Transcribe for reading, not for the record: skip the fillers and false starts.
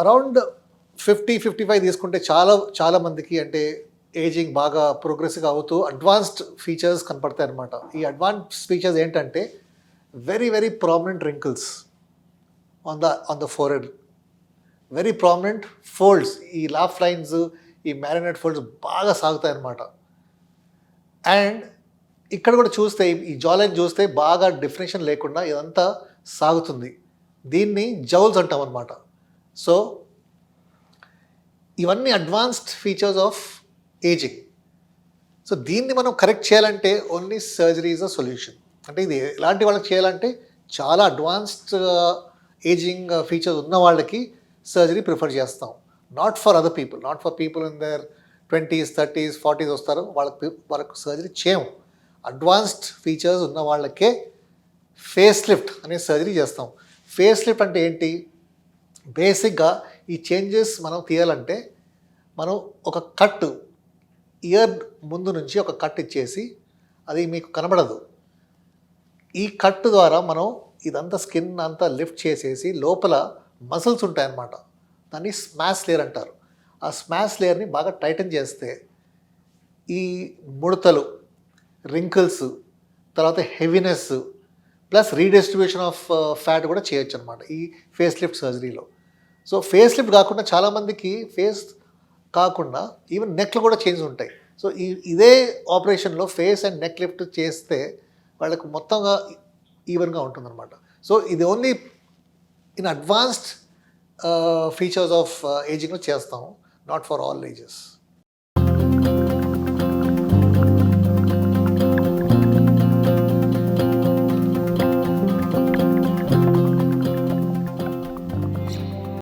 Around 50-55 తీసుకుంటే చాలా చాలా మందికి అంటే ఏజింగ్ బాగా ప్రోగ్రెసివ్గా అవుతూ అడ్వాన్స్డ్ ఫీచర్స్ కనపడతాయి అన్నమాట. ఈ అడ్వాన్స్ ఫీచర్స్ ఏంటంటే very very prominent wrinkles on the forehead, very prominent folds, ఈ లాఫ్ లైన్స్, ఈ మ్యారినేట్ ఫోల్డ్స్ బాగా సాగుతాయి అన్నమాట. అండ్ ఇక్కడ కూడా చూస్తే ఈ జా లైన్ చూస్తే బాగా డెఫినేషన్ లేకుండా ఇదంతా సాగుతుంది. దీన్ని జౌల్స్ అంటాం అనమాట. సో ఇవన్నీ advanced features of ageing. So దీన్ని మనం కరెక్ట్ చేయాలంటే only surgery is a solution. అంటే ఇది ఎలాంటి వాళ్ళకి చేయాలంటే చాలా అడ్వాన్స్డ్ ఏజింగ్ ఫీచర్స్ ఉన్న వాళ్ళకి సర్జరీ ప్రిఫర్ చేస్తాం. Not for other people, not for people in their 20s, 30s, 40s వస్తారు, వాళ్ళకు సర్జరీ చేయము. అడ్వాన్స్డ్ ఫీచర్స్ ఉన్న వాళ్ళకే ఫేస్ లిఫ్ట్ అనే సర్జరీ చేస్తాం. ఫేస్ లిఫ్ట్ అంటే ఏంటి? బేసిక్గా ఈ చేంజెస్ మనం తీయాలంటే మనం ఒక కట్, ఇయర్ ముందు నుంచి ఒక కట్ ఇచ్చేసి, అది మీకు కనబడదు, ఈ కట్ ద్వారా మనం ఇదంతా స్కిన్ అంతా లిఫ్ట్ చేసేసి లోపల మసిల్స్ ఉంటాయన్నమాట, దాన్ని స్మాష్ లేయర్ అంటారు. ఆ స్మాష్ లేయర్ని బాగా టైటన్ చేస్తే ఈ ముడతలు, రింకిల్స్, తర్వాత heaviness plus redistribution of fat కూడా చేయొచ్చు అనమాట ఈ ఫేస్ లిఫ్ట్ సర్జరీలో. సో ఫేస్ లిఫ్ట్ కాకుండా చాలామందికి ఫేస్ కాకుండా ఈవెన్ నెక్లు కూడా చేంజ్ ఉంటాయి. సో ఇదే ఆపరేషన్లో ఫేస్ అండ్ నెక్ లిఫ్ట్ చేస్తే వాళ్ళకు మొత్తంగా ఈవెన్గా ఉంటుందన్నమాట. సో ఇది only in advanced features of ఏజింగ్లో చేస్తాము, నాట్ ఫర్ ఆల్ ఏజెస్.